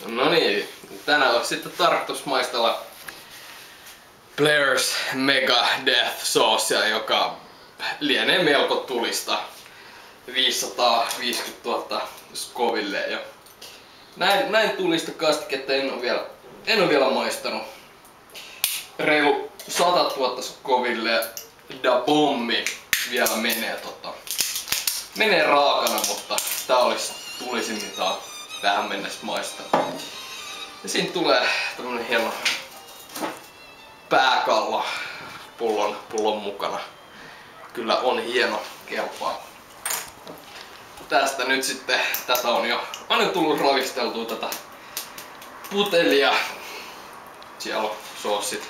No niin, tänään on sitten tarkoitus maistella Blair's Mega Death Saucea, joka lienee melko tulista. 550 000 Scoville ja näin tulista kastiketta en ole vielä maistanut. Reilu 100 000 Scoville Da Bombi vielä menee raakana, mutta tää olisi tulisin mitä on tähän mennessä maistanut. Ja siinä tulee tämmönen hieno pääkallo pullon mukana. Kyllä on hieno, kelpaa. Tästä nyt sitten, tätä on jo tullut ravisteltua tätä putelia. Siellä on soossit.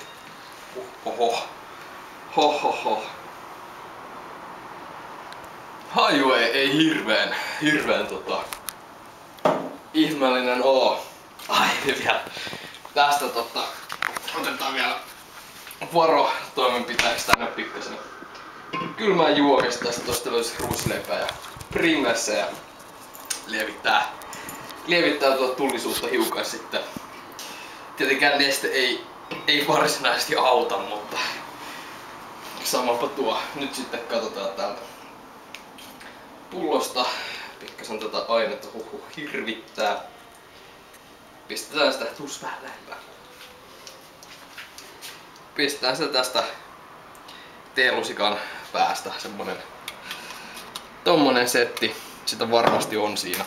Hohoho. Haju ei hirveen ihmeellinen oo. Ai vielä. Tästä otetaan vielä varotoimenpiteeksi tänne pikkasen kylmää juokesta. Tästä tosta löysi ruisleipää ja Pringlessa ja lievittää tuota tullisuutta hiukan sitten. Tietenkään neste ei varsinaisesti auta, mutta samapa tuo. Nyt sitten katsotaan täältä pullosta. Pikkasen tätä ainetta hirvittää. Pistetään sitä vähän lähempää. Pistetään sitä tästä teelusikan päästä tommonen setti. Sitä varmasti on siinä.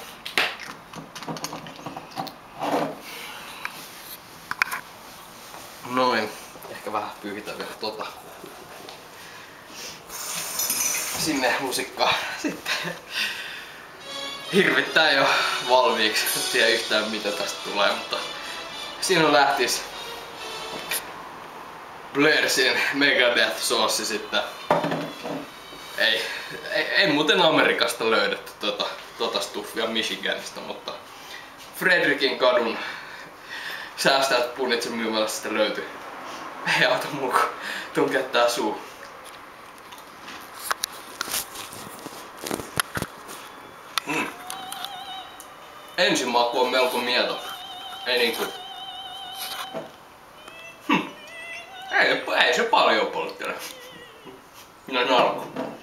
Noin. Ehkä vähän pyyhitään vielä sinne lusikkaan. Sitten hirvittää jo valmiiksi. En tiedä yhtään mitä tästä tulee, mutta siinä lähtis Blair'sin Mega Death Sauce sitten. Ei muuten Amerikasta löydetty tota stuffia Michiganista, mutta Frederickin kadun säästäjät punitsen myymälästä sitten löytyi. Ei auta muu kun tunkettaa suu. Ensimaku on melko mieto. Ei niinku. Ei se paljon polttele. Näin alkuun.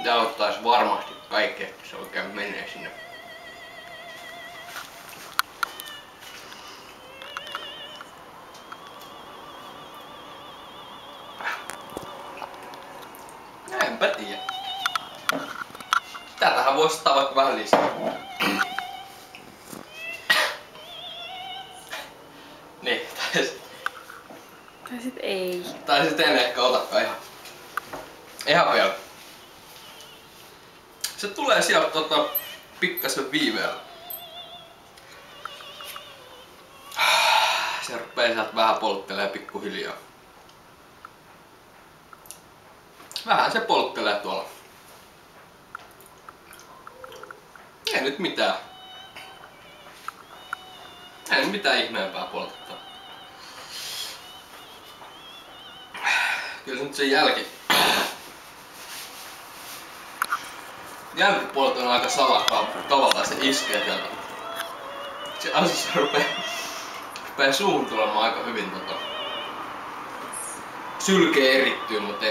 Tää ottais varmasti kaikki, että se oikein menee sinne. Enpä tiedä. Tätähän voisi ottaa vaikka vähän lisää. Niin, tai sit ei. Tai sit en ehkä otakaan ihan vielä. Se tulee sieltä pikkasen viiveellä. Se rupee sieltä vähän polttelee pikkuhiljaa. Vähän se polttelee tuolla. Ei nyt mitään. Ei nyt mitään ihmeempää polttaa. Kyllä se nyt se jälkipolto on aika salakkaa. Tavallaan se iskee sieltä. Se asia rupee suuhun tulemaan aika hyvin sylke erittyy, mutta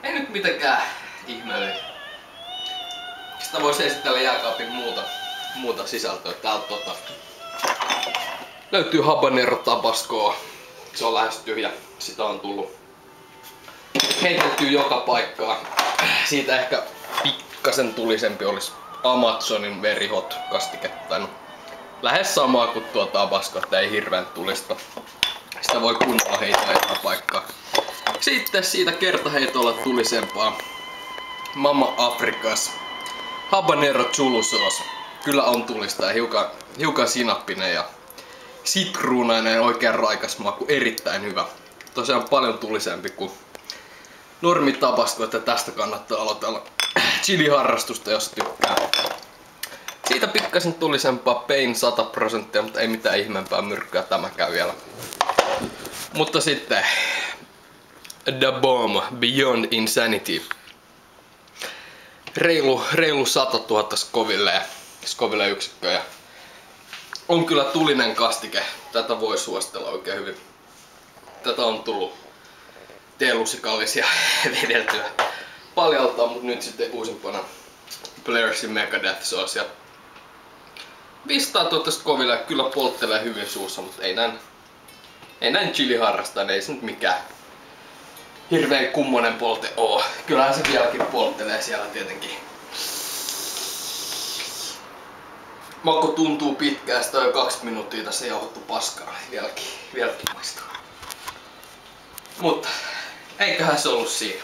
ei nyt mitenkään ihmeellistä. Sitä voisi esitellä jääkaapin muuta sisältöä. Täältä löytyy habanero tabascoa. Se on lähes tyhjä. Sitä on tullut heiteltyä joka paikkaan. Siitä ehkä pikkasen tulisempi olisi Amazonin Very Hot kastiketta. No, lähes samaa kuin tuo tabasco, että ei hirveän tulista. Sitä voi kunnolla heittää joka paikkaan. Sitten siitä kertaheitolla tulisempaa Mama Afrikas Habanero Chulu Sauce. Kyllä on tulista ja hiukan sinappinen ja sitruunainen, oikein raikas maku, erittäin hyvä. Tosiaan paljon tulisempi kuin normi tabasco, että tästä kannattaa aloitella chiliharrastusta, jos tykkää. Siitä pikkasen tulisempaa Pain 100%, mutta ei mitään ihmeempää myrkkyä tämäkään vielä. Mutta sitten Da Bomb Beyond Insanity. reilu 100 000 Scoville yksikköä. Ja on kyllä tulinen kastike. Tätä voi suositella oikein hyvin. Tätä on tullut teelusikallisia vedeltyä paljolta, mutta nyt sitten uusimpana Blairsin Megadeth Sauce. Ja 500 000 Scoville kyllä polttelee hyvin suussa, mutta ei näin chili-harrastajana, ei se nyt mikään hirveen kummonen polte oo. Kyllähän se vieläkin polttelee siellä tietenkin. Maku tuntuu pitkään, sitä on jo 2 minuuttia tässä jauhottu paskaa. Vieläkin maistuu. Mutta eiköhän se ollut siinä.